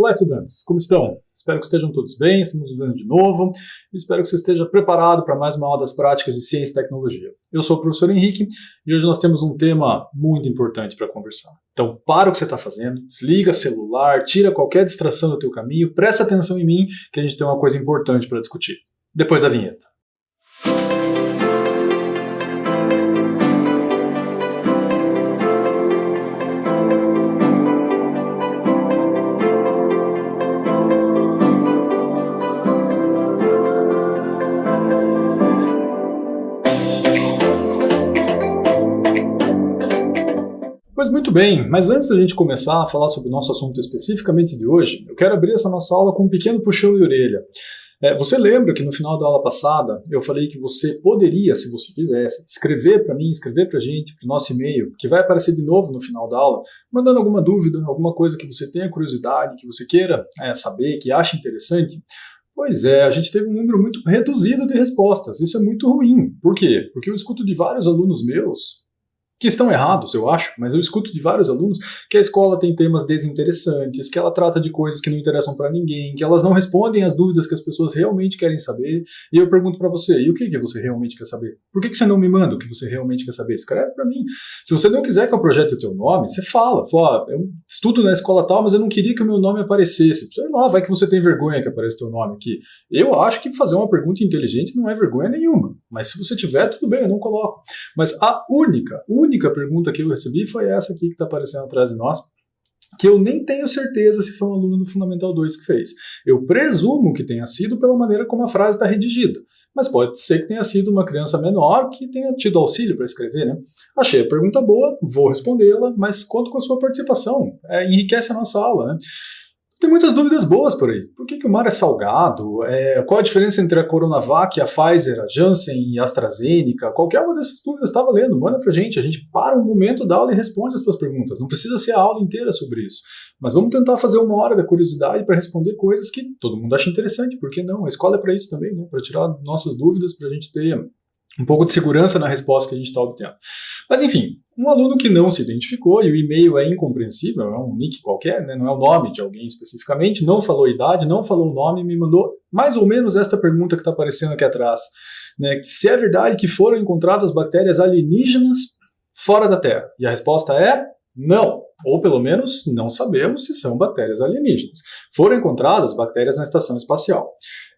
Olá, estudantes, como estão? Espero que estejam todos bem, estamos nos vendo de novo e espero que você esteja preparado para mais uma aula das práticas de ciência e tecnologia. Eu sou o professor Henrique e hoje nós temos um tema muito importante para conversar. Então, para o que você está fazendo, desliga celular, tira qualquer distração do teu caminho, presta atenção em mim que a gente tem uma coisa importante para discutir. Depois da vinheta. Pois muito bem, mas antes da gente começar a falar sobre o nosso assunto especificamente de hoje, eu quero abrir essa nossa aula com um pequeno puxão de orelha. Você lembra que no final da aula passada eu falei que você poderia, se você quisesse, escrever para mim, escrever para a gente, para o nosso e-mail, que vai aparecer de novo no final da aula, mandando alguma dúvida, alguma coisa que você tenha curiosidade, que você queira saber, que ache interessante? Pois é, a gente teve um número muito reduzido de respostas, isso é muito ruim. Por quê? Porque eu escuto de vários alunos meus, que estão errados, eu acho, mas eu escuto de vários alunos que a escola tem temas desinteressantes, que ela trata de coisas que não interessam para ninguém, que elas não respondem às dúvidas que as pessoas realmente querem saber, e eu pergunto para você, e o que você realmente quer saber? Por que você não me manda o que você realmente quer saber? Escreve para mim. Se você não quiser que eu projete o teu nome, você fala, eu estudo na escola tal, mas eu não queria que o meu nome aparecesse. Sei lá, vai que você tem vergonha que apareça o teu nome aqui. Eu acho que fazer uma pergunta inteligente não é vergonha nenhuma, mas se você tiver, tudo bem, eu não coloco. Mas a única pergunta que eu recebi foi essa aqui que está aparecendo atrás de nós, que eu nem tenho certeza se foi um aluno do Fundamental 2 que fez. Eu presumo que tenha sido pela maneira como a frase está redigida, mas pode ser que tenha sido uma criança menor que tenha tido auxílio para escrever, né? Achei a pergunta boa, vou respondê-la, mas conto com a sua participação, enriquece a nossa aula, né? Tem muitas dúvidas boas por aí. Por que o mar é salgado? Qual a diferença entre a Coronavac, a Pfizer, a Janssen e a AstraZeneca? Qualquer uma dessas dúvidas está valendo. Manda pra gente. A gente para um momento da aula e responde as suas perguntas. Não precisa ser a aula inteira sobre isso. Mas vamos tentar fazer uma hora da curiosidade para responder coisas que todo mundo acha interessante. Por que não? A escola é para isso também, né? Para tirar nossas dúvidas, para a gente ter um pouco de segurança na resposta que a gente está obtendo. Mas enfim, um aluno que não se identificou, e o e-mail é incompreensível, é um nick qualquer, né, não é o nome de alguém especificamente, não falou idade, não falou o nome, me mandou mais ou menos esta pergunta que está aparecendo aqui atrás. Né, se é verdade que foram encontradas bactérias alienígenas fora da Terra. E a resposta é não. Ou pelo menos não sabemos se são bactérias alienígenas. Foram encontradas bactérias na estação espacial.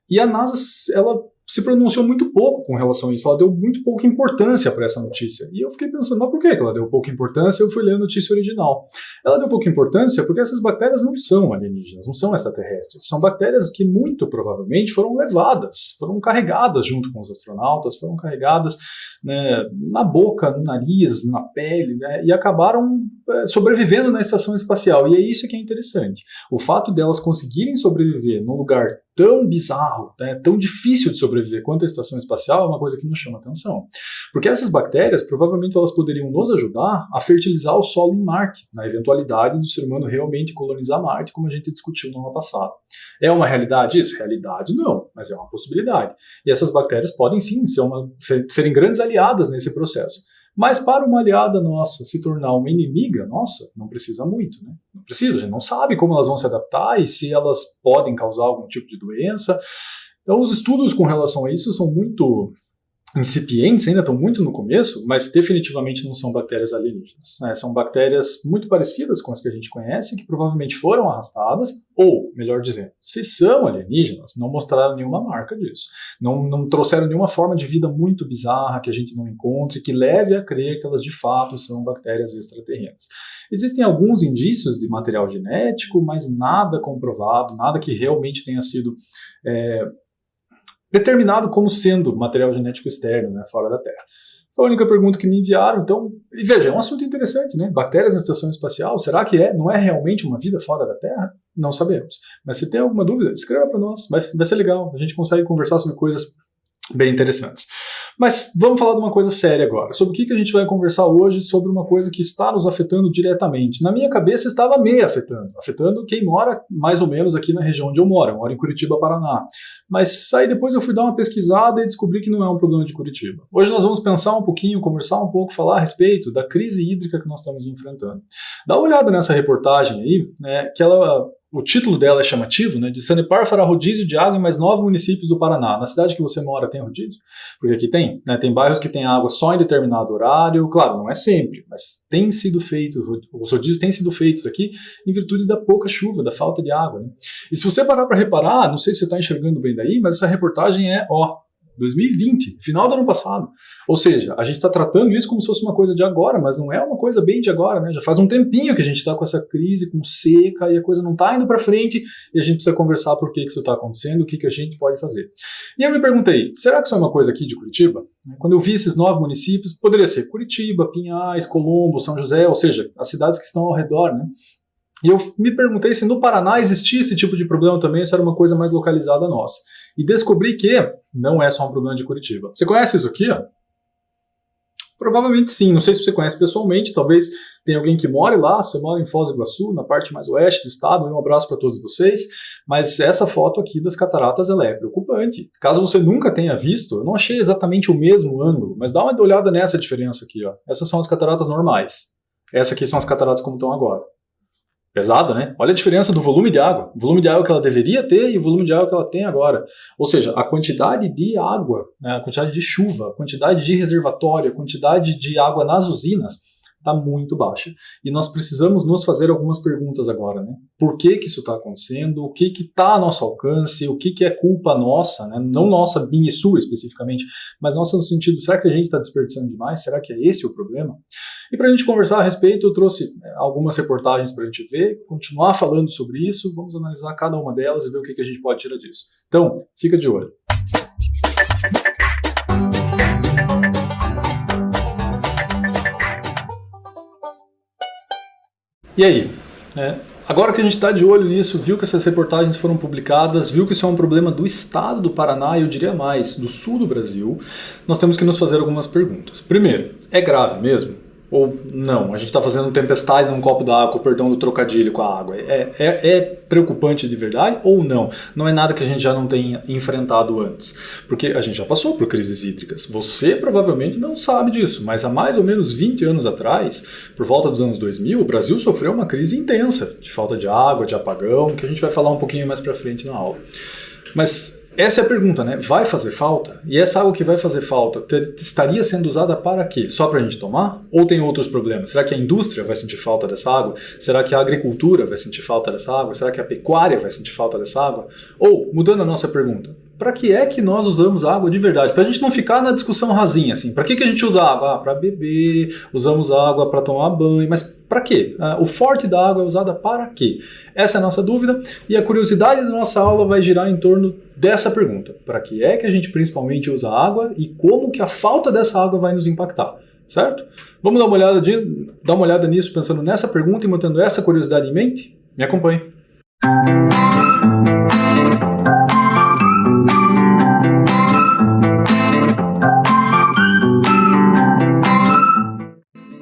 E a NASA, ela se pronunciou muito pouco com relação a isso, ela deu muito pouca importância para essa notícia. E eu fiquei pensando, mas por que ela deu pouca importância? Eu fui ler a notícia original. Ela deu pouca importância porque essas bactérias não são alienígenas, não são extraterrestres. São bactérias que muito provavelmente foram levadas, foram carregadas junto com os astronautas, foram carregadas, né, na boca, no nariz, na pele, né, e acabaram sobrevivendo na estação espacial. E é isso que é interessante. O fato delas conseguirem sobreviver num lugar tão bizarro, né, tão difícil de sobreviver quanto a estação espacial é uma coisa que nos chama atenção. Porque essas bactérias, provavelmente elas poderiam nos ajudar a fertilizar o solo em Marte, na eventualidade do ser humano realmente colonizar Marte, como a gente discutiu no ano passado. É uma realidade isso? Realidade não, mas é uma possibilidade. E essas bactérias podem sim serem grandes aliadas nesse processo. Mas para uma aliada nossa se tornar uma inimiga nossa, não precisa muito, né? Não precisa, a gente não sabe como elas vão se adaptar e se elas podem causar algum tipo de doença. Então os estudos com relação a isso são muito incipientes, ainda estão muito no começo, mas definitivamente não são bactérias alienígenas, né? São bactérias muito parecidas com as que a gente conhece, que provavelmente foram arrastadas, ou, melhor dizendo, se são alienígenas, não mostraram nenhuma marca disso. Não trouxeram nenhuma forma de vida muito bizarra que a gente não encontre, que leve a crer que elas de fato são bactérias extraterrenas. Existem alguns indícios de material genético, mas nada comprovado, nada que realmente tenha sido determinado como sendo material genético externo, né, fora da Terra. Foi a única pergunta que me enviaram, então, e veja, é um assunto interessante, né? Bactérias na estação espacial, será que não é realmente uma vida fora da Terra? Não sabemos. Mas se tem alguma dúvida, escreva para nós, vai ser legal, a gente consegue conversar sobre coisas bem interessantes. Mas vamos falar de uma coisa séria agora. Sobre o que a gente vai conversar hoje, sobre uma coisa que está nos afetando diretamente. Na minha cabeça estava me afetando quem mora mais ou menos aqui na região onde eu moro em Curitiba, Paraná. Mas aí depois eu fui dar uma pesquisada e descobri que não é um problema de Curitiba. Hoje nós vamos pensar um pouquinho, conversar um pouco, falar a respeito da crise hídrica que nós estamos enfrentando. Dá uma olhada nessa reportagem aí, né, que ela o título dela é chamativo, né, de Sanepar fará rodízio de água em mais 9 municípios do Paraná. Na cidade que você mora tem rodízio? Porque aqui tem, né, tem bairros que tem água só em determinado horário, claro, não é sempre, mas tem sido feito, os rodízios têm sido feitos aqui em virtude da pouca chuva, da falta de água. Né? E se você parar para reparar, não sei se você está enxergando bem daí, mas essa reportagem é, 2020, final do ano passado. Ou seja, a gente está tratando isso como se fosse uma coisa de agora, mas não é uma coisa bem de agora, né? Já faz um tempinho que a gente está com essa crise, com seca, e a coisa não está indo para frente, e a gente precisa conversar por que isso está acontecendo, o que a gente pode fazer. E eu me perguntei, será que isso é uma coisa aqui de Curitiba? Quando eu vi esses 9 municípios, poderia ser Curitiba, Pinhais, Colombo, São José, ou seja, as cidades que estão ao redor, né? E eu me perguntei se no Paraná existia esse tipo de problema também, se era uma coisa mais localizada nossa. E descobri que não é só um problema de Curitiba. Você conhece isso aqui? Provavelmente sim, não sei se você conhece pessoalmente, talvez tenha alguém que more lá, você mora em Foz do Iguaçu, na parte mais oeste do estado, um abraço para todos vocês, mas essa foto aqui das cataratas ela é preocupante. Caso você nunca tenha visto, eu não achei exatamente o mesmo ângulo, mas dá uma olhada nessa diferença aqui. Essas são as cataratas normais, essas aqui são as cataratas como estão agora. Pesada, né? Olha a diferença do volume de água. O volume de água que ela deveria ter e o volume de água que ela tem agora. Ou seja, a quantidade de água, né, a quantidade de chuva, a quantidade de reservatório, a quantidade de água nas usinas está muito baixa. E nós precisamos nos fazer algumas perguntas agora, né? Por que isso está acontecendo? O que está a nosso alcance? O que é culpa nossa? Né? Não nossa, minha e sua especificamente, mas nossa no sentido, será que a gente está desperdiçando demais? Será que é esse o problema? E para a gente conversar a respeito, eu trouxe algumas reportagens para a gente ver, continuar falando sobre isso, vamos analisar cada uma delas e ver o que a gente pode tirar disso. Então, fica de olho. E aí? Agora que a gente está de olho nisso, viu que essas reportagens foram publicadas, viu que isso é um problema do estado do Paraná e eu diria mais, do sul do Brasil, nós temos que nos fazer algumas perguntas. Primeiro, é grave mesmo? Ou não? A gente está fazendo tempestade num copo d'água, com o perdão do trocadilho com a água. É preocupante de verdade ou não? Não é nada que a gente já não tenha enfrentado antes. Porque a gente já passou por crises hídricas. Você provavelmente não sabe disso, mas há mais ou menos 20 anos atrás, por volta dos anos 2000, o Brasil sofreu uma crise intensa de falta de água, de apagão, que a gente vai falar um pouquinho mais para frente na aula. Mas essa é a pergunta, né? Vai fazer falta? E essa água que vai fazer falta estaria sendo usada para quê? Só para a gente tomar? Ou tem outros problemas? Será que a indústria vai sentir falta dessa água? Será que a agricultura vai sentir falta dessa água? Será que a pecuária vai sentir falta dessa água? Ou, mudando a nossa pergunta, para que é que nós usamos água de verdade? Para a gente não ficar na discussão rasinha, assim. Para que a gente usa água? Para beber, usamos água para tomar banho, mas para quê? O forte da água é usada para quê? Essa é a nossa dúvida e a curiosidade da nossa aula vai girar em torno dessa pergunta. Para que é que a gente principalmente usa água e como que a falta dessa água vai nos impactar? Certo? Vamos dar uma olhada nisso pensando nessa pergunta e mantendo essa curiosidade em mente? Me acompanhe.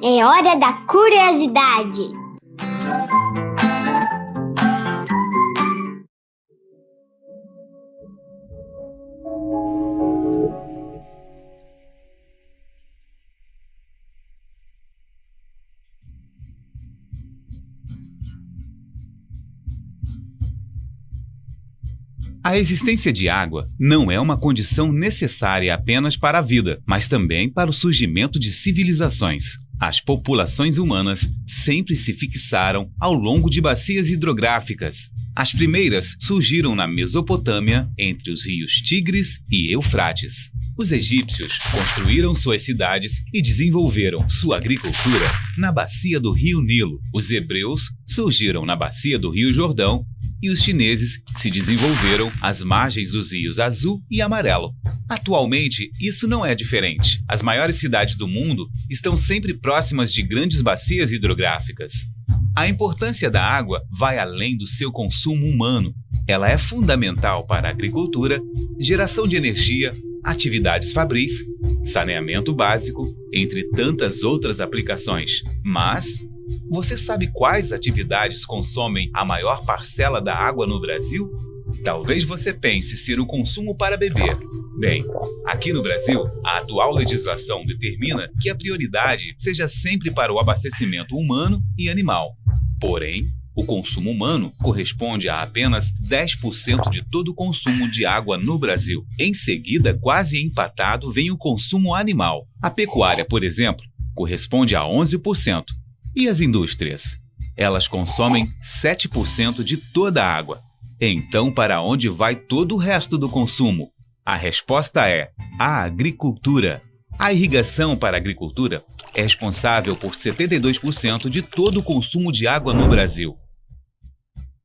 É hora da curiosidade. A existência de água não é uma condição necessária apenas para a vida, mas também para o surgimento de civilizações. As populações humanas sempre se fixaram ao longo de bacias hidrográficas. As primeiras surgiram na Mesopotâmia, entre os rios Tigres e Eufrates. Os egípcios construíram suas cidades e desenvolveram sua agricultura na bacia do rio Nilo. Os hebreus surgiram na bacia do rio Jordão e os chineses se desenvolveram às margens dos rios Azul e Amarelo. Atualmente, isso não é diferente. As maiores cidades do mundo estão sempre próximas de grandes bacias hidrográficas. A importância da água vai além do seu consumo humano. Ela é fundamental para a agricultura, geração de energia, atividades fabris, saneamento básico, entre tantas outras aplicações. Mas você sabe quais atividades consomem a maior parcela da água no Brasil? Talvez você pense ser o consumo para beber. Bem, aqui no Brasil, a atual legislação determina que a prioridade seja sempre para o abastecimento humano e animal. Porém, O consumo humano corresponde a apenas 10% de todo o consumo de água no Brasil. Em seguida, quase empatado, vem o consumo animal. A pecuária, por exemplo, corresponde a 11%. E as indústrias? Elas consomem 7% de toda a água. Então, para onde vai todo o resto do consumo? A resposta é a agricultura. A irrigação para a agricultura é responsável por 72% de todo o consumo de água no Brasil.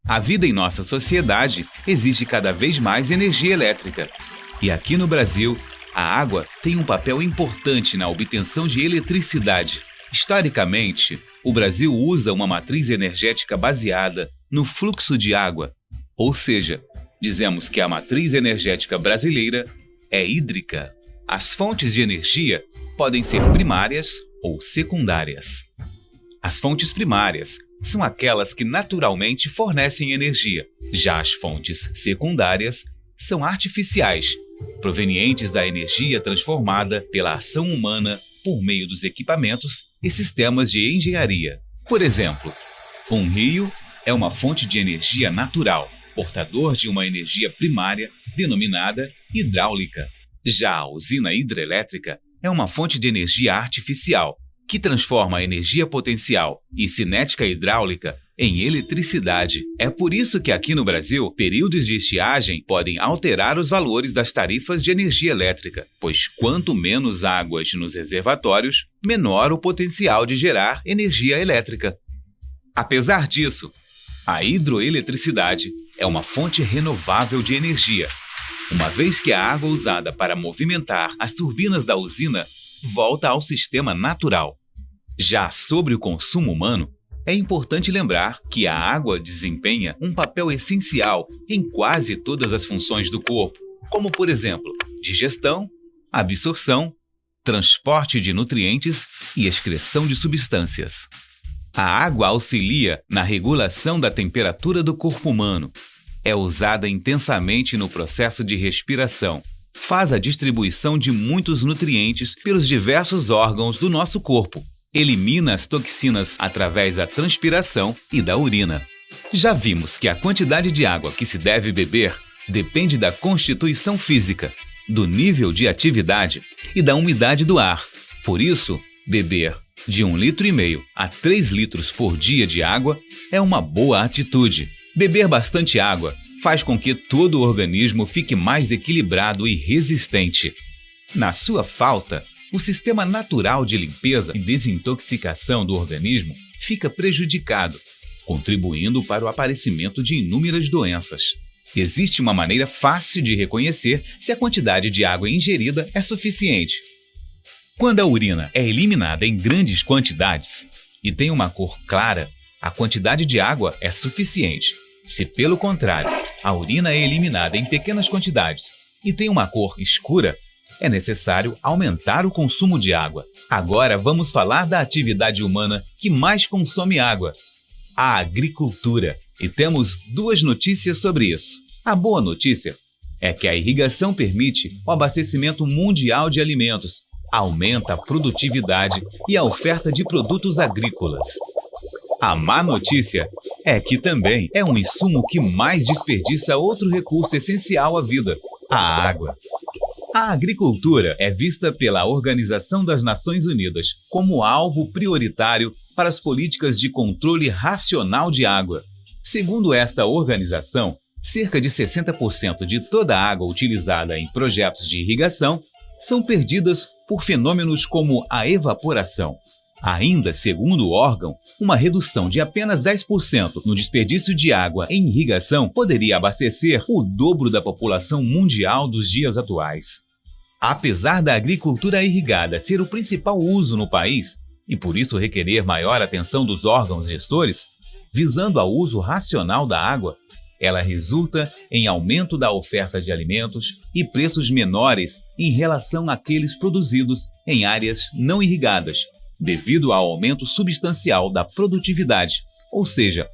A vida em nossa sociedade exige cada vez mais energia elétrica. E aqui no Brasil, a água tem um papel importante na obtenção de eletricidade. Historicamente, o Brasil usa uma matriz energética baseada no fluxo de água. Ou seja, dizemos que a matriz energética brasileira é hídrica. As fontes de energia podem ser primárias ou secundárias. As fontes primárias são aquelas que naturalmente fornecem energia. Já as fontes secundárias são artificiais, provenientes da energia transformada pela ação humana por meio dos equipamentos e sistemas de engenharia. Por exemplo, um rio é uma fonte de energia natural, portador de uma energia primária denominada hidráulica. Já a usina hidrelétrica é uma fonte de energia artificial, que transforma a energia potencial e cinética hidráulica em eletricidade. É por isso que aqui no Brasil, períodos de estiagem podem alterar os valores das tarifas de energia elétrica, pois quanto menos águas nos reservatórios, menor o potencial de gerar energia elétrica. Apesar disso, a hidroeletricidade é uma fonte renovável de energia, uma vez que a água usada para movimentar as turbinas da usina volta ao sistema natural. Já sobre o consumo humano, é importante lembrar que a água desempenha um papel essencial em quase todas as funções do corpo, como, por exemplo, digestão, absorção, transporte de nutrientes e excreção de substâncias. A água auxilia na regulação da temperatura do corpo humano. É usada intensamente no processo de respiração. Faz a distribuição de muitos nutrientes pelos diversos órgãos do nosso corpo. Elimina as toxinas através da transpiração e da urina. Já vimos que a quantidade de água que se deve beber depende da constituição física, do nível de atividade e da umidade do ar. Por isso, beber de 1,5 litro a 3 litros por dia de água é uma boa atitude. Beber bastante água faz com que todo o organismo fique mais equilibrado e resistente. Na sua falta, o sistema natural de limpeza e desintoxicação do organismo fica prejudicado, contribuindo para o aparecimento de inúmeras doenças. Existe uma maneira fácil de reconhecer se a quantidade de água ingerida é suficiente. Quando a urina é eliminada em grandes quantidades e tem uma cor clara, a quantidade de água é suficiente. Se, pelo contrário, a urina é eliminada em pequenas quantidades e tem uma cor escura, é necessário aumentar o consumo de água. Agora vamos falar da atividade humana que mais consome água: a agricultura. E temos duas notícias sobre isso. A boa notícia é que a irrigação permite o abastecimento mundial de alimentos, aumenta a produtividade e a oferta de produtos agrícolas. A má notícia é que também é um insumo que mais desperdiça outro recurso essencial à vida: a água. A agricultura é vista pela Organização das Nações Unidas como alvo prioritário para as políticas de controle racional de água. Segundo esta organização, cerca de 60% de toda a água utilizada em projetos de irrigação são perdidas por fenômenos como a evaporação. Ainda, segundo o órgão, uma redução de apenas 10% no desperdício de água em irrigação poderia abastecer o dobro da população mundial dos dias atuais. Apesar da agricultura irrigada ser o principal uso no país, e por isso requerer maior atenção dos órgãos gestores, visando ao uso racional da água, ela resulta em aumento da oferta de alimentos e preços menores em relação àqueles produzidos em áreas não irrigadas, devido ao aumento substancial da produtividade. Ou seja,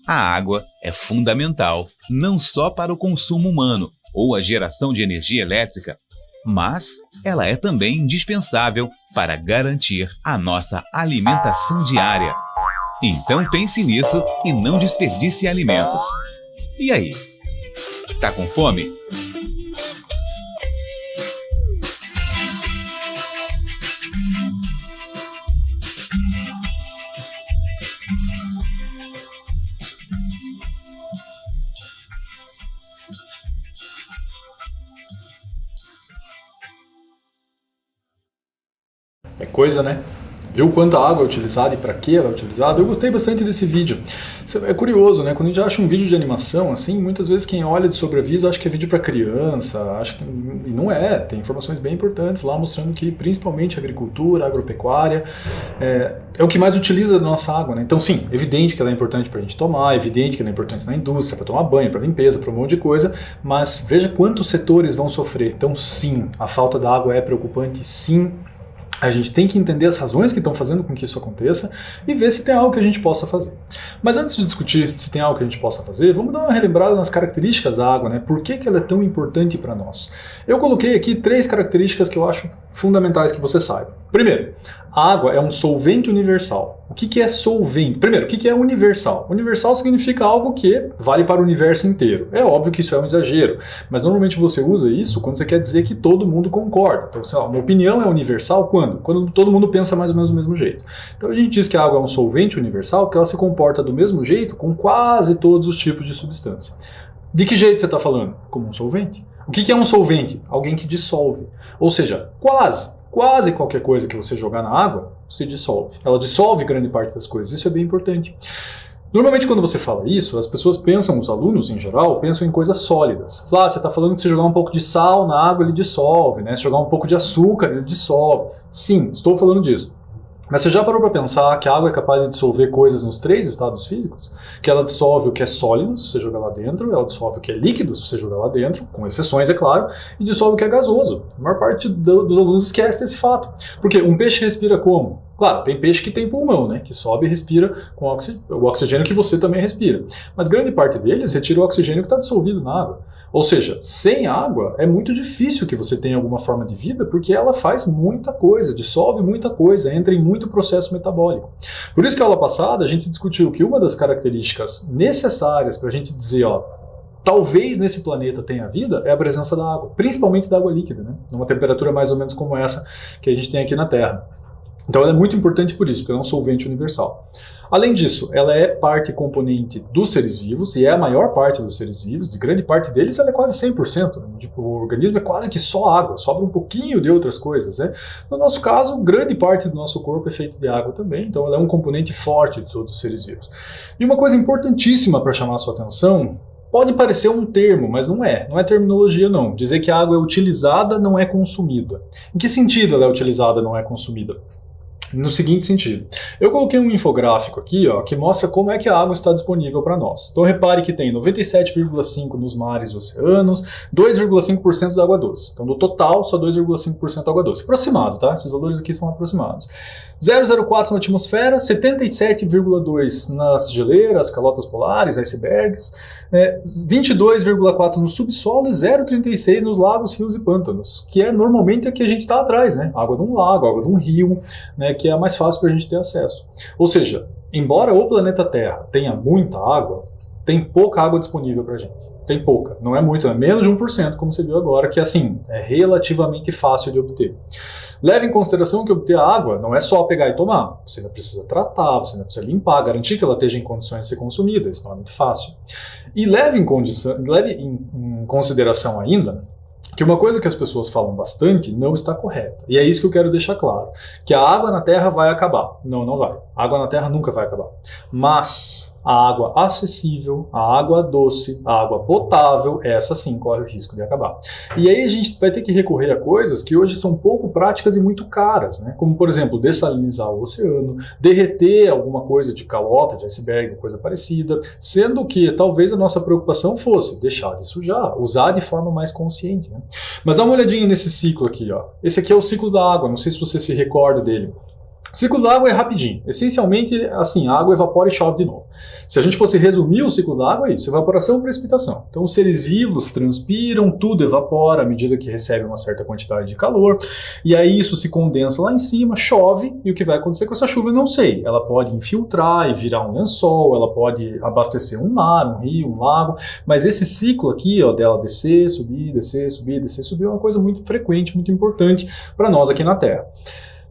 a água é fundamental não só para o consumo humano ou a geração de energia elétrica, mas ela é também indispensável para garantir a nossa alimentação diária. Então pense nisso e não desperdice alimentos. E aí? Tá com fome? É coisa, né? Viu quanta água é utilizada e para que ela é utilizada? Eu gostei bastante desse vídeo. É curioso, né? Quando a gente acha um vídeo de animação, assim, muitas vezes quem olha de sobreaviso acha que é vídeo para criança, acha que... e não é. Tem informações bem importantes lá mostrando que principalmente a agricultura, a agropecuária, é o que mais utiliza da nossa água, né? Então sim, evidente que ela é importante para a gente tomar, evidente que ela é importante na indústria, para tomar banho, para limpeza, para um monte de coisa, mas veja quantos setores vão sofrer. Então sim, a falta da água é preocupante, sim. A gente tem que entender as razões que estão fazendo com que isso aconteça e ver se tem algo que a gente possa fazer. Mas antes de discutir se tem algo que a gente possa fazer, vamos dar uma relembrada nas características da água, né? Por que ela é tão importante para nós? Eu coloquei aqui 3 características que eu acho fundamentais que você saiba. Primeiro, a água é um solvente universal. O que é solvente? Primeiro, o que é universal? Universal significa algo que vale para o universo inteiro. É óbvio que isso é um exagero, mas normalmente você usa isso quando você quer dizer que todo mundo concorda. Então, sei lá, uma opinião é universal quando? Quando todo mundo pensa mais ou menos do mesmo jeito. Então a gente diz que a água é um solvente universal porque ela se comporta do mesmo jeito com quase todos os tipos de substância. De que jeito você está falando? Como um solvente. O que é um solvente? Alguém que dissolve. Ou seja, quase qualquer coisa que você jogar na água se dissolve. Ela dissolve grande parte das coisas. Isso é bem importante. Normalmente quando você fala isso, as pessoas pensam, os alunos em geral, pensam em coisas sólidas. Você está falando que se jogar um pouco de sal na água ele dissolve, né? Se jogar um pouco de açúcar ele dissolve. Sim, estou falando disso. Mas você já parou para pensar que a água é capaz de dissolver coisas nos 3 estados físicos? Que ela dissolve o que é sólido, se você jogar lá dentro, ela dissolve o que é líquido, se você jogar lá dentro, com exceções, é claro, e dissolve o que é gasoso. A maior parte dos alunos esquece desse fato. Porque um peixe respira como? Claro, tem peixe que tem pulmão, né? Que sobe e respira com o oxigênio que você também respira. Mas grande parte deles retira o oxigênio que está dissolvido na água. Ou seja, sem água é muito difícil que você tenha alguma forma de vida porque ela faz muita coisa, dissolve muita coisa, entra em muito processo metabólico. Por isso que na aula passada a gente discutiu que uma das características necessárias para a gente dizer, talvez nesse planeta tenha vida, é a presença da água, principalmente da água líquida, né? Numa temperatura mais ou menos como essa que a gente tem aqui na Terra. Então ela é muito importante por isso, porque ela é um solvente universal. Além disso, ela é parte componente dos seres vivos, e é a maior parte dos seres vivos, de grande parte deles ela é quase 100%. Né? Tipo, o organismo é quase que só água, sobra um pouquinho de outras coisas. Né? No nosso caso, grande parte do nosso corpo é feito de água também, então ela é um componente forte de todos os seres vivos. E uma coisa importantíssima para chamar a sua atenção, pode parecer um termo, mas não é terminologia não. Dizer que a água é utilizada não é consumida. Em que sentido ela é utilizada não é consumida? No seguinte sentido, eu coloquei um infográfico aqui que mostra como é que a água está disponível para nós. Então repare que tem 97,5% nos mares e oceanos, 2,5% da água doce. Então do total, só 2,5% água doce. Aproximado, tá? Esses valores aqui são aproximados. 0,04% na atmosfera, 77,2% nas geleiras, calotas polares, icebergs, 22,4% no subsolo e 0,36% nos lagos, rios e pântanos, que é normalmente a que a gente está atrás, né? Água de um lago, água de um rio, né? Que é mais fácil para a gente ter acesso. Ou seja, embora o planeta Terra tenha muita água, tem pouca água disponível para a gente. Tem pouca, não é muito, é menos de 1%, como você viu agora, que assim, é relativamente fácil de obter. Leve em consideração que obter a água não é só pegar e tomar. Você ainda precisa tratar, você ainda precisa limpar, garantir que ela esteja em condições de ser consumida. Isso não é muito fácil. E leve em consideração ainda que uma coisa que as pessoas falam bastante não está correta. E é isso que eu quero deixar claro. Que a água na Terra vai acabar. Não, não vai. A água na Terra nunca vai acabar. Mas a água acessível, a água doce, a água potável, essa sim corre o risco de acabar. E aí a gente vai ter que recorrer a coisas que hoje são pouco práticas e muito caras, né? Como, por exemplo, dessalinizar o oceano, derreter alguma coisa de calota, de iceberg, coisa parecida, sendo que talvez a nossa preocupação fosse deixar de sujar, usar de forma mais consciente, né? Mas dá uma olhadinha nesse ciclo aqui, Esse aqui é o ciclo da água, não sei se você se recorda dele. O ciclo da água é rapidinho. Essencialmente, assim, a água evapora e chove de novo. Se a gente fosse resumir o ciclo da água, é isso: evaporação e precipitação. Então, os seres vivos transpiram, tudo evapora à medida que recebe uma certa quantidade de calor, e aí isso se condensa lá em cima, chove, e o que vai acontecer com essa chuva eu não sei. Ela pode infiltrar e virar um lençol, ela pode abastecer um mar, um rio, um lago, mas esse ciclo aqui, ó, dela descer, subir, descer, subir, descer, subir, é uma coisa muito frequente, muito importante para nós aqui na Terra.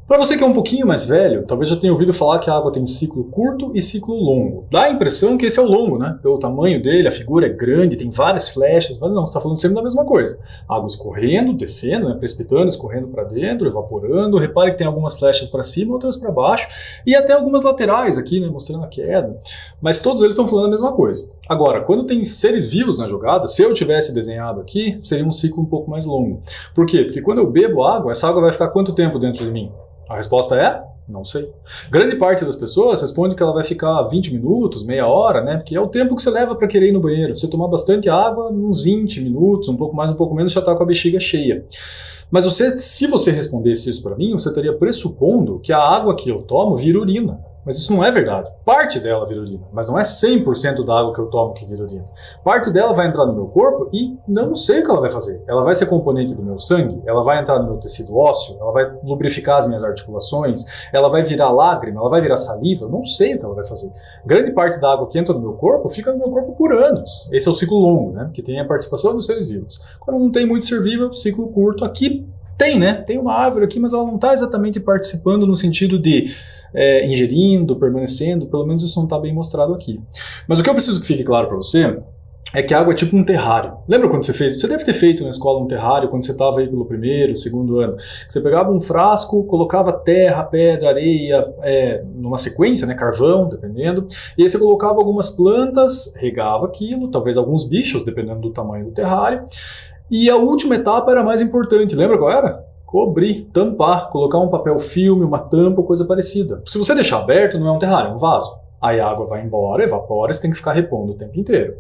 Para você que é um pouquinho mais velho, talvez já tenha ouvido falar que a água tem ciclo curto e ciclo longo. Dá a impressão que esse é o longo, né? Pelo tamanho dele, a figura é grande, tem várias flechas, mas não, você está falando sempre da mesma coisa. Água escorrendo, descendo, né? Precipitando, escorrendo para dentro, evaporando. Repare que tem algumas flechas para cima, outras para baixo, e até algumas laterais aqui, né? Mostrando a queda. Mas todos eles estão falando a mesma coisa. Agora, quando tem seres vivos na jogada, se eu tivesse desenhado aqui, seria um ciclo um pouco mais longo. Por quê? Porque quando eu bebo água, essa água vai ficar quanto tempo dentro de mim? A resposta é: não sei. Grande parte das pessoas responde que ela vai ficar 20 minutos, meia hora, né? Porque é o tempo que você leva para querer ir no banheiro. Você tomar bastante água, uns 20 minutos, um pouco mais, um pouco menos, já está com a bexiga cheia. Mas se você respondesse isso para mim, você estaria pressupondo que a água que eu tomo vira urina. Mas isso não é verdade. Parte dela vira urina, mas não é 100% da água que eu tomo que vira urina. Parte dela vai entrar no meu corpo e não sei o que ela vai fazer. Ela vai ser componente do meu sangue, ela vai entrar no meu tecido ósseo, ela vai lubrificar as minhas articulações, ela vai virar lágrima, ela vai virar saliva, eu não sei o que ela vai fazer. Grande parte da água que entra no meu corpo fica no meu corpo por anos. Esse é o ciclo longo, né? Que tem a participação dos seres vivos. Quando não tem muito ser vivo, é o ciclo curto. Aqui tem, né? Tem uma árvore aqui, mas ela não está exatamente participando no sentido de ingerindo, permanecendo, pelo menos isso não está bem mostrado aqui. Mas o que eu preciso que fique claro para você é que a água é tipo um terrário. Lembra quando você fez? Você deve ter feito na escola um terrário quando você estava aí pelo primeiro, segundo ano. Você pegava um frasco, colocava terra, pedra, areia, numa sequência, né, carvão, dependendo, e aí você colocava algumas plantas, regava aquilo, talvez alguns bichos, dependendo do tamanho do terrário, e a última etapa era a mais importante. Lembra qual era? Cobrir, tampar, colocar um papel filme, uma tampa, coisa parecida. Se você deixar aberto, não é um terrário, é um vaso. Aí a água vai embora, evapora, você tem que ficar repondo o tempo inteiro.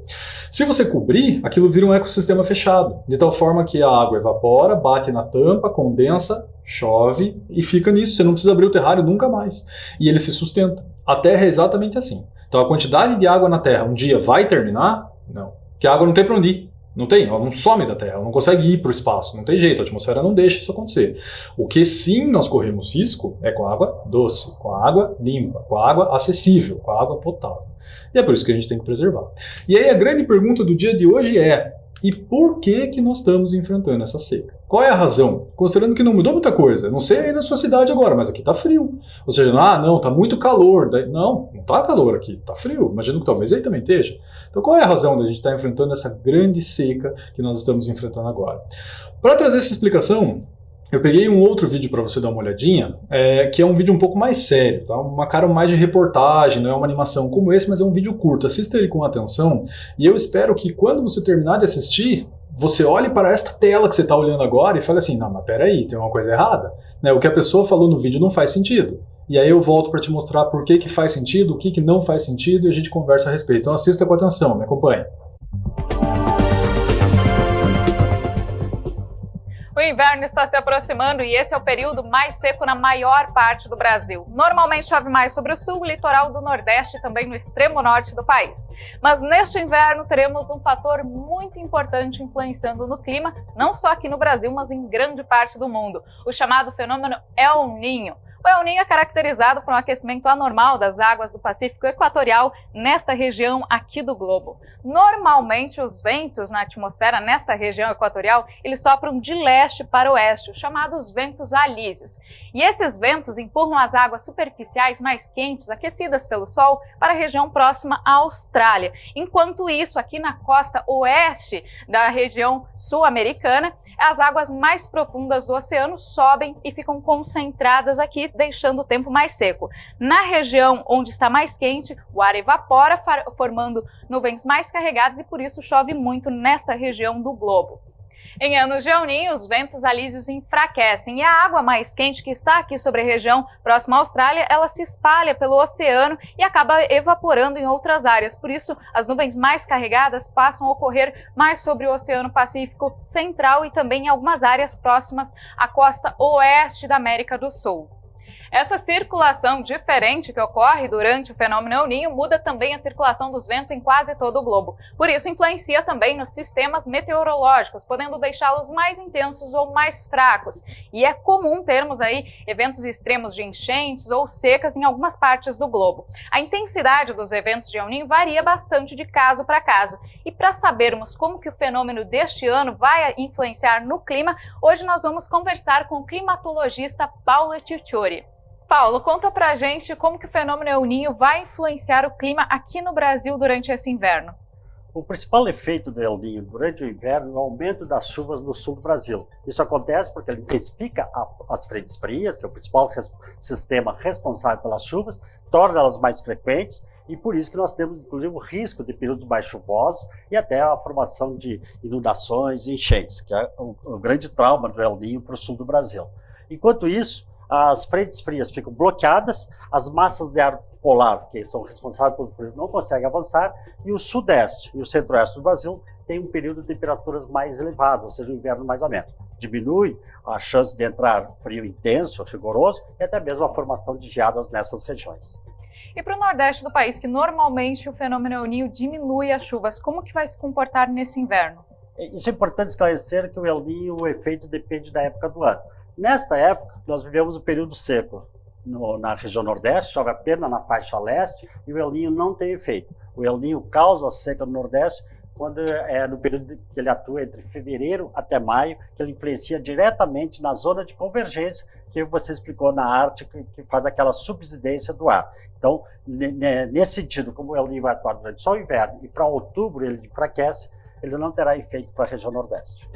Se você cobrir, aquilo vira um ecossistema fechado, de tal forma que a água evapora, bate na tampa, condensa, chove e fica nisso. Você não precisa abrir o terrário nunca mais. E ele se sustenta. A Terra é exatamente assim. Então a quantidade de água na Terra um dia vai terminar? Não. Porque a água não tem para onde ir. Não tem, ela não some da Terra, ela não consegue ir para o espaço, não tem jeito, a atmosfera não deixa isso acontecer. O que sim nós corremos risco é com a água doce, com a água limpa, com a água acessível, com a água potável. E é por isso que a gente tem que preservar. E aí a grande pergunta do dia de hoje é: e por que nós estamos enfrentando essa seca? Qual é a razão? Considerando que não mudou muita coisa. Não sei aí na sua cidade agora, mas aqui está frio. Ou seja, não, está muito calor. Não está calor aqui, está frio. Imagino que talvez aí também esteja. Então qual é a razão da gente estar enfrentando essa grande seca que nós estamos enfrentando agora? Para trazer essa explicação, eu peguei um outro vídeo para você dar uma olhadinha, que é um vídeo um pouco mais sério, tá? Uma cara mais de reportagem, não é uma animação como esse, mas é um vídeo curto. Assista ele com atenção e eu espero que quando você terminar de assistir, você olhe para esta tela que você está olhando agora e fale assim: não, mas peraí, tem uma coisa errada. Né? O que a pessoa falou no vídeo não faz sentido. E aí eu volto para te mostrar por que faz sentido, o que não faz sentido, e a gente conversa a respeito. Então assista com atenção, me acompanhe. O inverno está se aproximando e esse é o período mais seco na maior parte do Brasil. Normalmente chove mais sobre o sul, o litoral do Nordeste e também no extremo norte do país. Mas neste inverno teremos um fator muito importante influenciando no clima, não só aqui no Brasil, mas em grande parte do mundo, o chamado fenômeno El Niño. O El Niño é caracterizado por um aquecimento anormal das águas do Pacífico Equatorial nesta região aqui do globo. Normalmente, os ventos na atmosfera nesta região equatorial, eles sopram de leste para oeste, os chamados ventos alísios. E esses ventos empurram as águas superficiais mais quentes, aquecidas pelo sol, para a região próxima à Austrália. Enquanto isso, aqui na costa oeste da região sul-americana, as águas mais profundas do oceano sobem e ficam concentradas aqui, deixando o tempo mais seco. Na região onde está mais quente, o ar evapora, formando nuvens mais carregadas e por isso chove muito nesta região do globo. Em anos de El Niño, os ventos alísios enfraquecem e a água mais quente que está aqui sobre a região próxima à Austrália, ela se espalha pelo oceano e acaba evaporando em outras áreas. Por isso, as nuvens mais carregadas passam a ocorrer mais sobre o Oceano Pacífico Central e também em algumas áreas próximas à costa oeste da América do Sul. Essa circulação diferente que ocorre durante o fenômeno El Niño muda também a circulação dos ventos em quase todo o globo. Por isso, influencia também nos sistemas meteorológicos, podendo deixá-los mais intensos ou mais fracos. E é comum termos aí eventos extremos de enchentes ou secas em algumas partes do globo. A intensidade dos eventos de El Niño varia bastante de caso para caso. E para sabermos como que o fenômeno deste ano vai influenciar no clima, hoje nós vamos conversar com o climatologista Paulo Ticciori. Paulo, conta pra gente como que o fenômeno El Niño vai influenciar o clima aqui no Brasil durante esse inverno. O principal efeito do El Niño durante o inverno é o aumento das chuvas no sul do Brasil. Isso acontece porque ele intensifica as frentes frias, que é o principal sistema responsável pelas chuvas, torna elas mais frequentes e por isso que nós temos, inclusive, o risco de períodos mais chuvosos e até a formação de inundações e enchentes, que é o grande trauma do El Niño para o sul do Brasil. Enquanto isso, as frentes frias ficam bloqueadas, as massas de ar polar, que são responsáveis pelo frio, não conseguem avançar, e o sudeste e o centro-oeste do Brasil têm um período de temperaturas mais elevado, ou seja, um inverno mais ameno. Diminui a chance de entrar frio intenso, rigoroso, e até mesmo a formação de geadas nessas regiões. E para o nordeste do país, que normalmente o fenômeno El Niño diminui as chuvas, como que vai se comportar nesse inverno? Isso é importante esclarecer que o El Niño, o efeito depende da época do ano. Nesta época, nós vivemos um período seco na região nordeste, chove apenas na faixa leste, e o El Niño não tem efeito. O El Niño causa seca no nordeste quando é no período que ele atua entre fevereiro até maio, que ele influencia diretamente na zona de convergência que você explicou na Ártica, que faz aquela subsidência do ar. Então, nesse sentido, como o El Niño vai atuar durante só o inverno e para outubro ele enfraquece, ele não terá efeito para a região nordeste.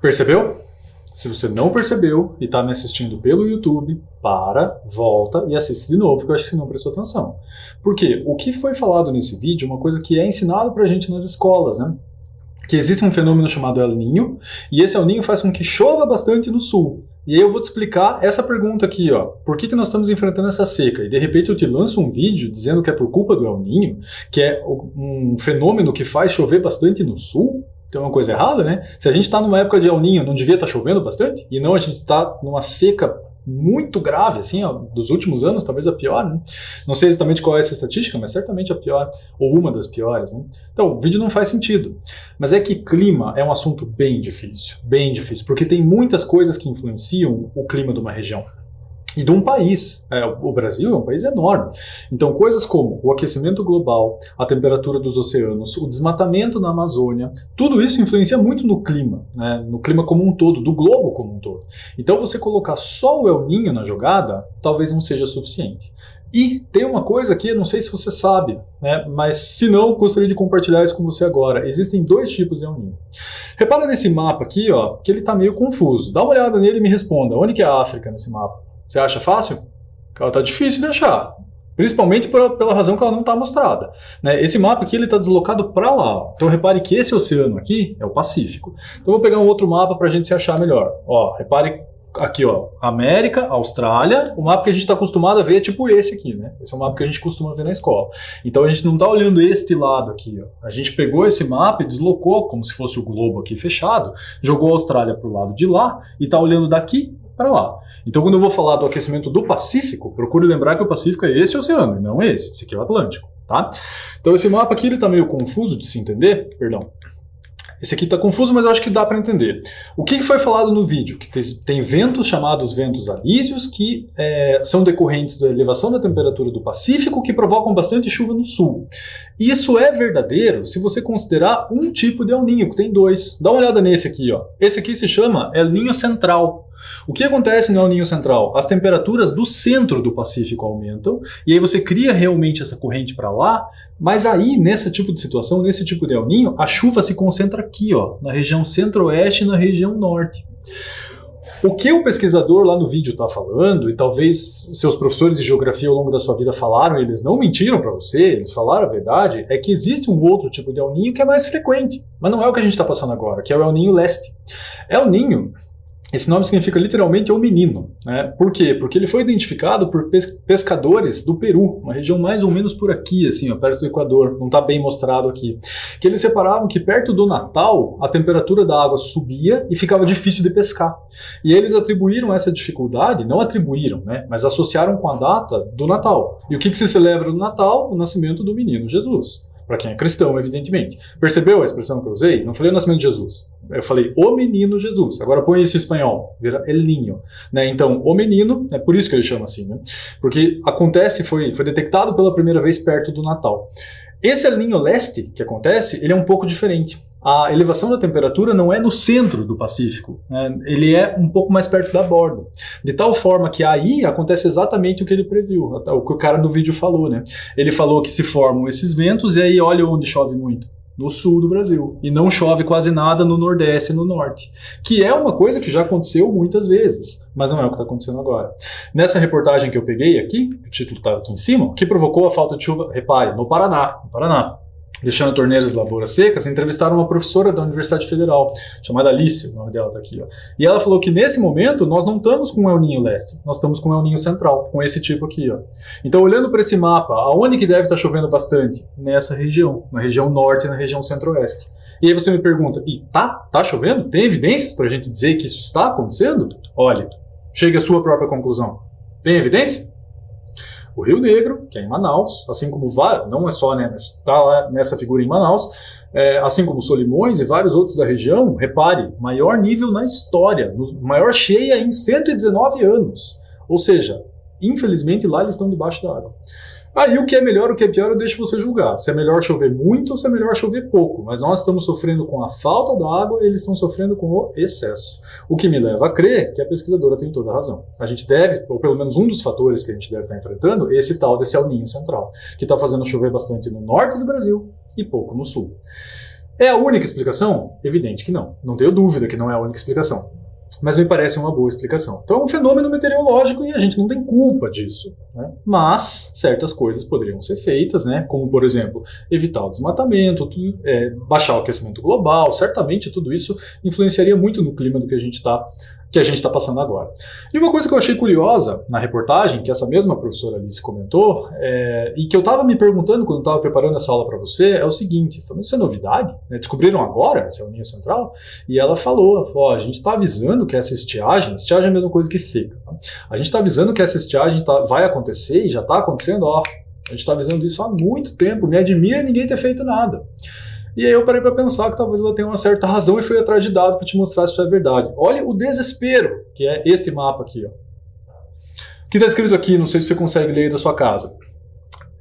Percebeu? Se você não percebeu e está me assistindo pelo YouTube, volta e assiste de novo, que eu acho que você não prestou atenção. Porque o que foi falado nesse vídeo é uma coisa que é ensinado pra gente nas escolas, né? Que existe um fenômeno chamado El Niño, e esse El Niño faz com que chova bastante no sul. E aí eu vou te explicar essa pergunta aqui, ó. Por que nós estamos enfrentando essa seca? E de repente eu te lanço um vídeo dizendo que é por culpa do El Niño, que é um fenômeno que faz chover bastante no sul. Tem uma coisa errada, né? Se a gente está numa época de El Niño, não devia estar chovendo bastante? E não, a gente está numa seca muito grave, assim, ó, dos últimos anos, talvez a pior, né? Não sei exatamente qual é essa estatística, mas certamente a pior, ou uma das piores, né? Então, o vídeo não faz sentido. Mas é que clima é um assunto bem difícil, porque tem muitas coisas que influenciam o clima de uma região. E de um país. O Brasil é um país enorme. Então, coisas como o aquecimento global, a temperatura dos oceanos, o desmatamento na Amazônia, tudo isso influencia muito no clima, né? No clima como um todo, do globo como um todo. Então, você colocar só o El Niño na jogada, talvez não seja suficiente. E tem uma coisa aqui, não sei se você sabe, né? Mas se não, gostaria de compartilhar isso com você agora. Existem dois tipos de El Niño. Repara nesse mapa aqui, ó, que ele está meio confuso. Dá uma olhada nele e me responda. Onde que é a África nesse mapa? Você acha fácil? Ela está difícil de achar, principalmente pela razão que ela não está mostrada, né? Esse mapa aqui está deslocado para lá. Então repare que esse oceano aqui é o Pacífico. Então vou pegar um outro mapa para a gente se achar melhor. Ó, repare aqui, ó, América, Austrália. O mapa que a gente está acostumado a ver é tipo esse aqui, né? Esse é o mapa que a gente costuma ver na escola. Então a gente não está olhando este lado aqui, ó. A gente pegou esse mapa e deslocou como se fosse o globo aqui fechado, jogou a Austrália para o lado de lá e está olhando daqui para lá. Então, quando eu vou falar do aquecimento do Pacífico, procure lembrar que o Pacífico é esse oceano, e não esse. Esse aqui é o Atlântico, tá? Então, esse mapa aqui, ele tá meio confuso de se entender, perdão. Esse aqui está confuso, mas eu acho que dá para entender. O que foi falado no vídeo? Que tem ventos chamados ventos alísios, que são decorrentes da elevação da temperatura do Pacífico, que provocam bastante chuva no sul. Isso é verdadeiro se você considerar um tipo de El Niño, que tem dois. Dá uma olhada nesse aqui, ó. Esse aqui se chama El Niño Central. O que acontece no El Niño Central? As temperaturas do centro do Pacífico aumentam, e aí você cria realmente essa corrente para lá, mas aí, nesse tipo de situação, nesse tipo de El Niño, a chuva se concentra aqui, ó, na região centro-oeste e na região norte. O que o pesquisador lá no vídeo está falando, e talvez seus professores de geografia ao longo da sua vida falaram, e eles não mentiram para você, eles falaram a verdade, é que existe um outro tipo de El Niño que é mais frequente, mas não é o que a gente está passando agora, que é o El Niño Leste. El Niño Esse nome significa literalmente o menino, né? Por quê? Porque ele foi identificado por pescadores do Peru, uma região mais ou menos por aqui, assim, ó, perto do Equador, não está bem mostrado aqui, que eles separavam que perto do Natal a temperatura da água subia e ficava difícil de pescar. E eles atribuíram essa dificuldade, não atribuíram, né? Mas associaram com a data do Natal. E o que se celebra no Natal? O nascimento do menino Jesus. Para quem é cristão, evidentemente. Percebeu a expressão que eu usei? Não falei o nascimento de Jesus. Eu falei o menino Jesus. Agora põe isso em espanhol. Vira El Niño. Né? Então, o menino, é por isso que ele chama assim. Né? Porque acontece, foi detectado pela primeira vez perto do Natal. Esse El Niño Leste que acontece, ele é um pouco diferente. A elevação da temperatura não é no centro do Pacífico, né? Ele é um pouco mais perto da borda. De tal forma que aí acontece exatamente o que ele previu, o que o cara no vídeo falou, né? Ele falou que se formam esses ventos e aí olha onde chove muito. No sul do Brasil. E não chove quase nada no Nordeste e no Norte. Que é uma coisa que já aconteceu muitas vezes, mas não é o que está acontecendo agora. Nessa reportagem que eu peguei aqui, o título está aqui em cima, o que provocou a falta de chuva, repare, no Paraná. Deixando torneiras de lavouras secas, entrevistaram uma professora da Universidade Federal, chamada Alice, o nome dela está aqui. Ó. E ela falou que nesse momento nós não estamos com o El Niño Leste, nós estamos com o El Niño Central, com esse tipo aqui. Ó. Então, olhando para esse mapa, aonde que deve estar chovendo bastante? Nessa região, na região norte e na região centro-oeste. E aí você me pergunta, e tá chovendo? Tem evidências para a gente dizer que isso está acontecendo? Olha, chegue à sua própria conclusão. Tem evidência? O Rio Negro, que é em Manaus, assim como não é só, né, mas está lá nessa figura em Manaus, assim como Solimões e vários outros da região, repare, maior nível na história, maior cheia em 119 anos. Ou seja, infelizmente lá eles estão debaixo da água. Aí o que é melhor, o que é pior, eu deixo você julgar. Se é melhor chover muito ou se é melhor chover pouco. Mas nós estamos sofrendo com a falta da água e eles estão sofrendo com o excesso. O que me leva a crer que a pesquisadora tem toda a razão. A gente deve, ou pelo menos um dos fatores que a gente deve estar enfrentando, esse tal desse El Niño Central, que está fazendo chover bastante no norte do Brasil e pouco no sul. É a única explicação? Evidente que não. Não tenho dúvida que não é a única explicação. Mas me parece uma boa explicação. Então é um fenômeno meteorológico e a gente não tem culpa disso. Né? Mas certas coisas poderiam ser feitas, né? Como, por exemplo, evitar o desmatamento, baixar o aquecimento global. Certamente tudo isso influenciaria muito no clima do que a gente está passando agora. E uma coisa que eu achei curiosa na reportagem, que essa mesma professora Alice comentou, e que eu estava me perguntando quando estava preparando essa aula para você, é o seguinte, falando, isso é novidade? Né? Descobriram agora esse El Niño Central? E ela falou, a gente está avisando que essa estiagem é a mesma coisa que seca. Tá? A gente está avisando que essa estiagem vai acontecer e já está acontecendo, a gente está avisando isso há muito tempo, me admira ninguém ter feito nada. E aí eu parei para pensar que talvez ela tenha uma certa razão e fui atrás de dados para te mostrar se isso é verdade. Olha o desespero, que é este mapa aqui. Ó. O que está escrito aqui, não sei se você consegue ler aí da sua casa.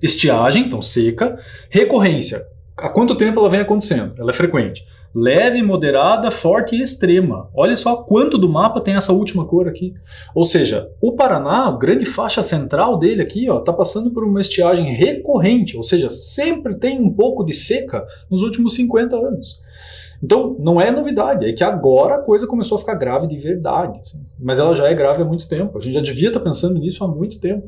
Estiagem, então seca. Recorrência, há quanto tempo ela vem acontecendo? Ela é frequente. Leve, moderada, forte e extrema. Olha só quanto do mapa tem essa última cor aqui. Ou seja, o Paraná, a grande faixa central dele aqui, está passando por uma estiagem recorrente, ou seja, sempre tem um pouco de seca nos últimos 50 anos. Então, não é novidade, é que agora a coisa começou a ficar grave de verdade. Assim. Mas ela já é grave há muito tempo, a gente já devia estar pensando nisso há muito tempo.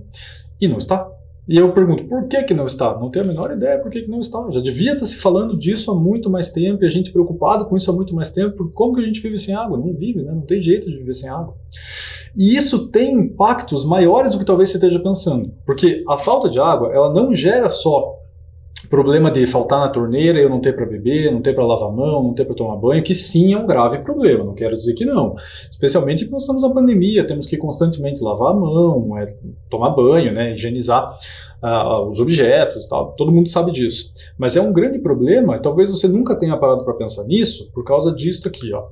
E não está. E eu pergunto, por que não está? Não tenho a menor ideia por que não está. Já devia estar se falando disso há muito mais tempo e a gente preocupado com isso há muito mais tempo, porque como que a gente vive sem água? Não vive, né? Não tem jeito de viver sem água. E isso tem impactos maiores do que talvez você esteja pensando, porque a falta de água, ela não gera só problema de faltar na torneira e eu não ter para beber, não ter para lavar a mão, não ter para tomar banho, que sim é um grave problema, não quero dizer que não. Especialmente porque nós estamos na pandemia, temos que constantemente lavar a mão, tomar banho, né, higienizar os objetos e tal, todo mundo sabe disso. Mas é um grande problema, talvez você nunca tenha parado para pensar nisso, por causa disso aqui, ó.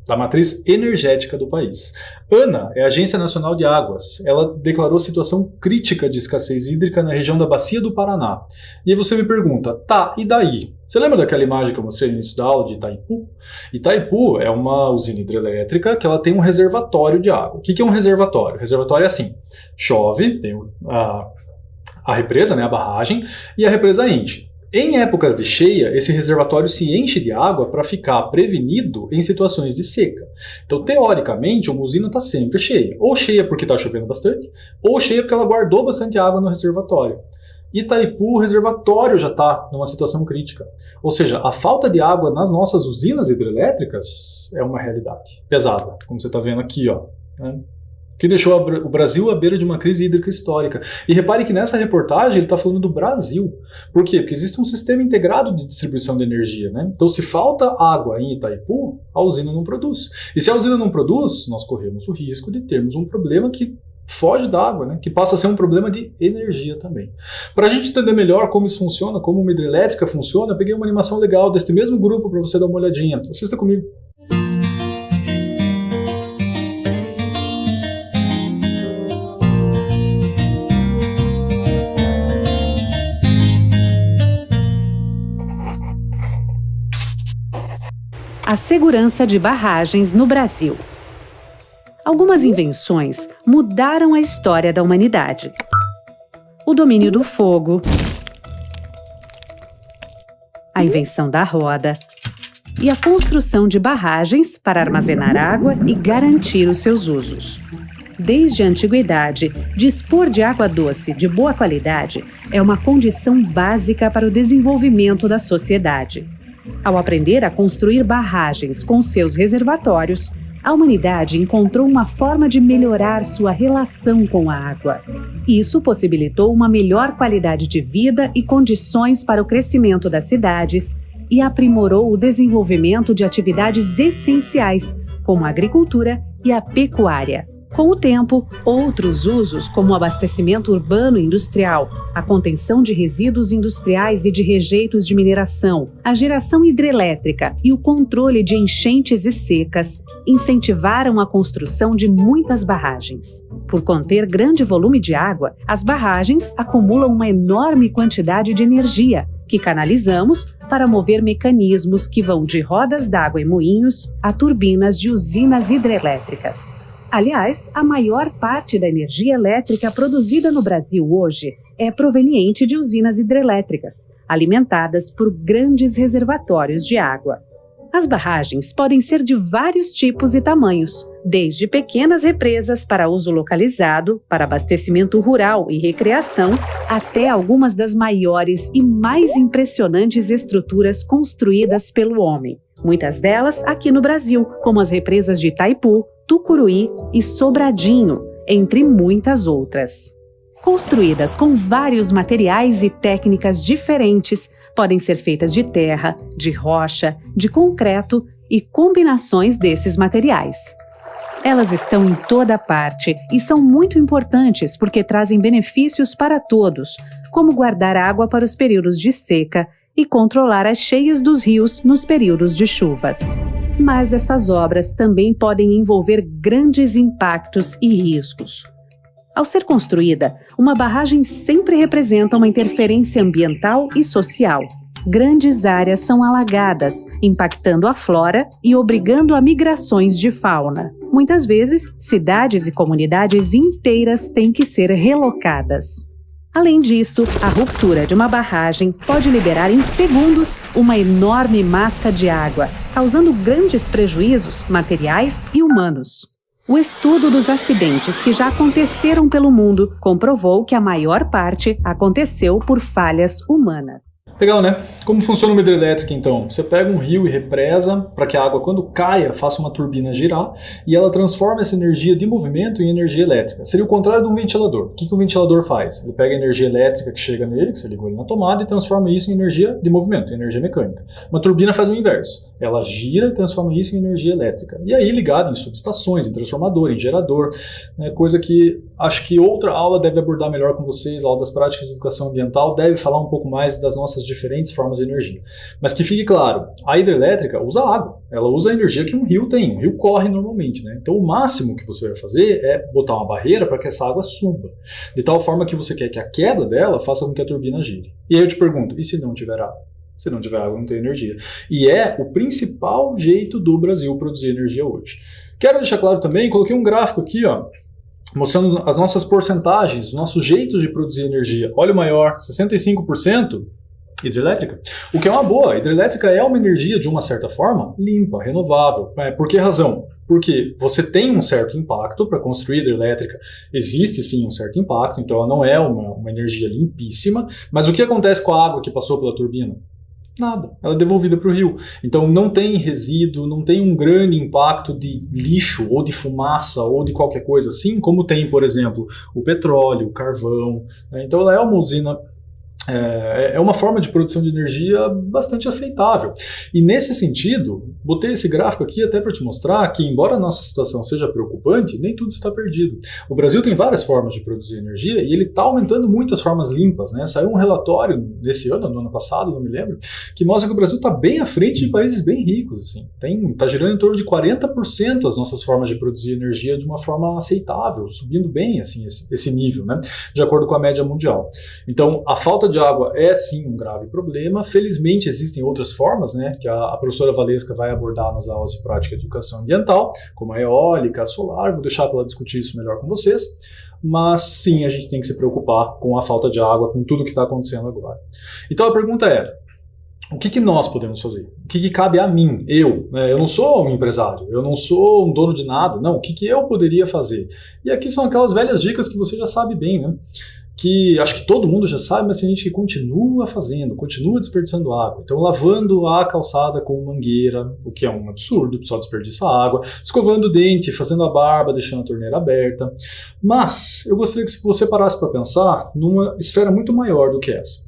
Da matriz energética do país. ANA é a Agência Nacional de Águas. Ela declarou situação crítica de escassez hídrica na região da Bacia do Paraná. E aí você me pergunta, tá, e daí? Você lembra daquela imagem que eu mostrei no início da aula de Itaipu? Itaipu é uma usina hidrelétrica que ela tem um reservatório de água. O que é um reservatório? O reservatório é assim, chove, tem a represa, né, a barragem, e a represa enche. Em épocas de cheia, esse reservatório se enche de água para ficar prevenido em situações de seca. Então, teoricamente, uma usina está sempre cheia. Ou cheia porque está chovendo bastante, ou cheia porque ela guardou bastante água no reservatório. Itaipu, o reservatório já está numa situação crítica. Ou seja, a falta de água nas nossas usinas hidrelétricas é uma realidade pesada, como você está vendo aqui, ó, né? Que deixou o Brasil à beira de uma crise hídrica histórica. E repare que nessa reportagem ele está falando do Brasil. Por quê? Porque existe um sistema integrado de distribuição de energia, né? Então, se falta água em Itaipu, a usina não produz. E se a usina não produz, nós corremos o risco de termos um problema que foge da água, né? Que passa a ser um problema de energia também. Para a gente entender melhor como isso funciona, como uma hidrelétrica funciona, eu peguei uma animação legal deste mesmo grupo para você dar uma olhadinha. Assista comigo. A segurança de barragens no Brasil. Algumas invenções mudaram a história da humanidade. O domínio do fogo, a invenção da roda e a construção de barragens para armazenar água e garantir os seus usos. Desde a antiguidade, dispor de água doce de boa qualidade é uma condição básica para o desenvolvimento da sociedade. Ao aprender a construir barragens com seus reservatórios, a humanidade encontrou uma forma de melhorar sua relação com a água. Isso possibilitou uma melhor qualidade de vida e condições para o crescimento das cidades e aprimorou o desenvolvimento de atividades essenciais, como a agricultura e a pecuária. Com o tempo, outros usos, como o abastecimento urbano e industrial, a contenção de resíduos industriais e de rejeitos de mineração, a geração hidrelétrica e o controle de enchentes e secas, incentivaram a construção de muitas barragens. Por conter grande volume de água, as barragens acumulam uma enorme quantidade de energia, que canalizamos para mover mecanismos que vão de rodas d'água e moinhos a turbinas de usinas hidrelétricas. Aliás, a maior parte da energia elétrica produzida no Brasil hoje é proveniente de usinas hidrelétricas, alimentadas por grandes reservatórios de água. As barragens podem ser de vários tipos e tamanhos, desde pequenas represas para uso localizado, para abastecimento rural e recreação, até algumas das maiores e mais impressionantes estruturas construídas pelo homem. Muitas delas aqui no Brasil, como as represas de Itaipu, Tucuruí e Sobradinho, entre muitas outras. Construídas com vários materiais e técnicas diferentes, podem ser feitas de terra, de rocha, de concreto e combinações desses materiais. Elas estão em toda parte e são muito importantes porque trazem benefícios para todos, como guardar água para os períodos de seca e controlar as cheias dos rios nos períodos de chuvas. Mas essas obras também podem envolver grandes impactos e riscos. Ao ser construída, uma barragem sempre representa uma interferência ambiental e social. Grandes áreas são alagadas, impactando a flora e obrigando a migrações de fauna. Muitas vezes, cidades e comunidades inteiras têm que ser relocadas. Além disso, a ruptura de uma barragem pode liberar em segundos uma enorme massa de água, causando grandes prejuízos materiais e humanos. O estudo dos acidentes que já aconteceram pelo mundo comprovou que a maior parte aconteceu por falhas humanas. Legal, né? Como funciona uma hidrelétrica, então? Você pega um rio e represa para que a água, quando caia, faça uma turbina girar e ela transforma essa energia de movimento em energia elétrica. Seria o contrário de um ventilador. O que o ventilador faz? Ele pega a energia elétrica que chega nele, que você ligou ele na tomada, e transforma isso em energia de movimento, energia mecânica. Uma turbina faz o inverso. Ela gira e transforma isso em energia elétrica. E aí ligado em subestações, em transformador, em gerador, né, coisa que acho que outra aula deve abordar melhor com vocês, a aula das práticas de educação ambiental, deve falar um pouco mais das nossas diferentes formas de energia. Mas que fique claro, a hidrelétrica usa água, ela usa a energia que um rio tem, um rio corre normalmente, né? Então o máximo que você vai fazer é botar uma barreira para que essa água suba, de tal forma que você quer que a queda dela faça com que a turbina gire. E aí eu te pergunto, e se não tiver água? Se não tiver água, não tem energia. E é o principal jeito do Brasil produzir energia hoje. Quero deixar claro também, coloquei um gráfico aqui, ó, mostrando as nossas porcentagens, os nossos jeitos de produzir energia. Olha o maior, 65% hidrelétrica. O que é uma boa. A hidrelétrica é uma energia, de uma certa forma, limpa, renovável. Por que razão? Porque você tem um certo impacto, para construir hidrelétrica existe sim um certo impacto, então ela não é uma energia limpíssima, mas o que acontece com a água que passou pela turbina? Nada, ela é devolvida para o rio. Então não tem resíduo, não tem um grande impacto de lixo ou de fumaça ou de qualquer coisa assim, como tem, por exemplo, o petróleo, o carvão, né? Então ela é uma usina, é uma forma de produção de energia bastante aceitável. E nesse sentido, botei esse gráfico aqui até para te mostrar que, embora a nossa situação seja preocupante, nem tudo está perdido. O Brasil tem várias formas de produzir energia e ele está aumentando muito as formas limpas, né? Saiu um relatório desse ano, no ano passado, não me lembro, que mostra que o Brasil está bem à frente de países bem ricos. Assim. Está girando em torno de 40% as nossas formas de produzir energia de uma forma aceitável, subindo bem assim, esse nível, né? De acordo com a média mundial. Então, a falta de água é sim um grave problema. Felizmente existem outras formas, né, que a professora Valesca vai abordar nas aulas de prática de educação ambiental, como a eólica, a solar. Vou deixar para ela discutir isso melhor com vocês. Mas sim, a gente tem que se preocupar com a falta de água, com tudo que está acontecendo agora. Então a pergunta é: o que nós podemos fazer? O que cabe a mim? Eu não sou um empresário, eu não sou um dono de nada. Não, o que eu poderia fazer? E aqui são aquelas velhas dicas que você já sabe bem, né? Que acho que todo mundo já sabe, mas tem gente que continua fazendo, continua desperdiçando água. Então, lavando a calçada com mangueira, o que é um absurdo, só desperdiça água, escovando o dente, fazendo a barba, deixando a torneira aberta. Mas eu gostaria que você parasse para pensar numa esfera muito maior do que essa.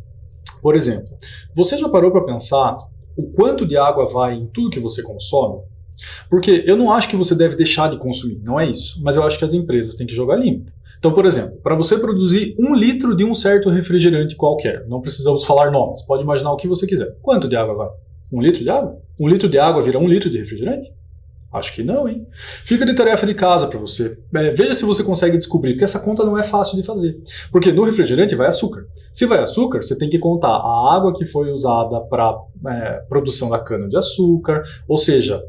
Por exemplo, você já parou para pensar o quanto de água vai em tudo que você consome? Porque eu não acho que você deve deixar de consumir, não é isso. Mas eu acho que as empresas têm que jogar limpo. Então, por exemplo, para você produzir 1 litro de um certo refrigerante qualquer, não precisamos falar nomes, pode imaginar o que você quiser. Quanto de água vai? 1 litro de água? 1 litro de água vira 1 litro de refrigerante? Acho que não, hein? Fica de tarefa de casa para você. Veja se você consegue descobrir, porque essa conta não é fácil de fazer. Porque no refrigerante vai açúcar. Se vai açúcar, você tem que contar a água que foi usada para produção da cana-de-açúcar, ou seja,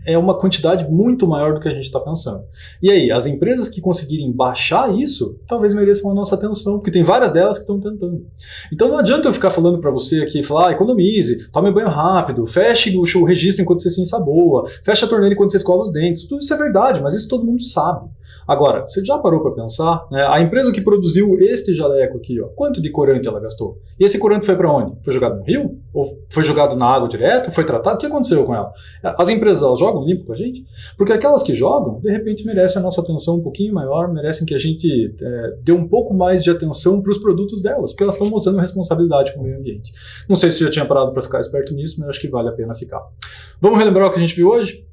é uma quantidade muito maior do que a gente está pensando. E aí, as empresas que conseguirem baixar isso, talvez mereçam a nossa atenção, porque tem várias delas que estão tentando. Então não adianta eu ficar falando para você aqui, falar, economize, tome banho rápido, feche o registro enquanto você se ensaboa, feche a torneira enquanto você escova os dentes. Tudo isso é verdade, mas isso todo mundo sabe. Agora, você já parou para pensar? Né? A empresa que produziu este jaleco aqui, ó, quanto de corante ela gastou? E esse corante foi para onde? Foi jogado no rio? Ou foi jogado na água direto? Foi tratado? O que aconteceu com ela? As empresas, elas jogam limpo com a gente? Porque aquelas que jogam, de repente, merecem a nossa atenção um pouquinho maior, merecem que a gente dê um pouco mais de atenção para os produtos delas, porque elas estão mostrando responsabilidade com o meio ambiente. Não sei se já tinha parado para ficar esperto nisso, mas acho que vale a pena ficar. Vamos relembrar o que a gente viu hoje?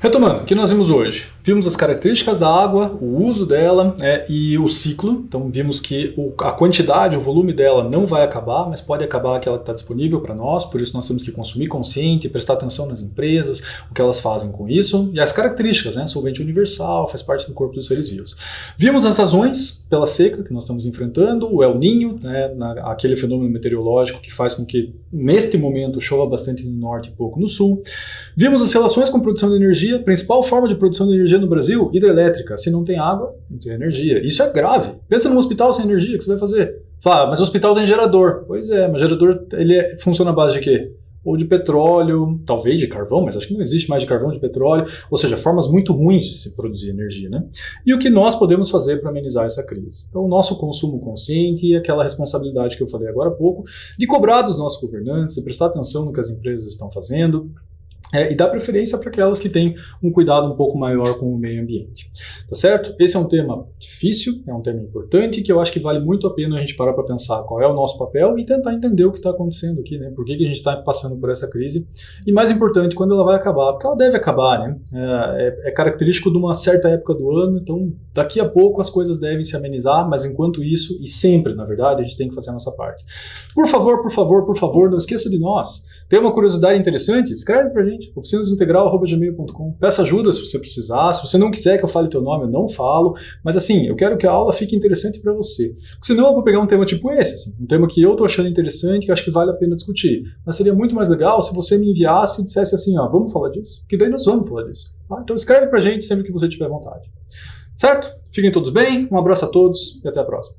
Retomando, o que nós vimos hoje? Vimos as características da água, o uso dela e o ciclo. Então vimos que a quantidade, o volume dela não vai acabar, mas pode acabar aquela que está disponível para nós, por isso nós temos que consumir consciente, prestar atenção nas empresas, o que elas fazem com isso. E as características, né? Solvente universal, faz parte do corpo dos seres vivos. Vimos as razões pela seca que nós estamos enfrentando, o El Niño, né? Aquele fenômeno meteorológico que faz com que neste momento chova bastante no norte e pouco no sul. Vimos as relações com produção de energia. A principal forma de produção de energia no Brasil, hidrelétrica. Se não tem água, não tem energia. Isso é grave. Pensa num hospital sem energia, o que você vai fazer? Fala, mas o hospital tem gerador. Pois é, mas gerador funciona à base de quê? Ou de petróleo, talvez de carvão, mas acho que não existe mais de carvão, de petróleo, ou seja, formas muito ruins de se produzir energia, né? E o que nós podemos fazer para amenizar essa crise? Então, o nosso consumo consciente e aquela responsabilidade que eu falei agora há pouco, de cobrar dos nossos governantes, de prestar atenção no que as empresas estão fazendo, e dar preferência para aquelas que têm um cuidado um pouco maior com o meio ambiente. Tá certo? Esse é um tema difícil, é um tema importante, que eu acho que vale muito a pena a gente parar para pensar qual é o nosso papel e tentar entender o que está acontecendo aqui, né? Por que a gente está passando por essa crise. E mais importante, quando ela vai acabar, porque ela deve acabar, né? É característico de uma certa época do ano, então daqui a pouco as coisas devem se amenizar, mas enquanto isso, e sempre, na verdade, a gente tem que fazer a nossa parte. Por favor, não esqueça de nós. Tem uma curiosidade interessante? Escreve pra gente, oficinasintegral@gmail.com. Peça ajuda se você precisar. Se você não quiser que eu fale teu nome, eu não falo. Mas assim, eu quero que a aula fique interessante para você. Porque senão eu vou pegar um tema tipo esse, assim, um tema que eu tô achando interessante, que eu acho que vale a pena discutir. Mas seria muito mais legal se você me enviasse e dissesse assim, ó, vamos falar disso? Que daí nós vamos falar disso. Tá? Então escreve pra gente sempre que você tiver vontade. Certo? Fiquem todos bem, um abraço a todos e até a próxima.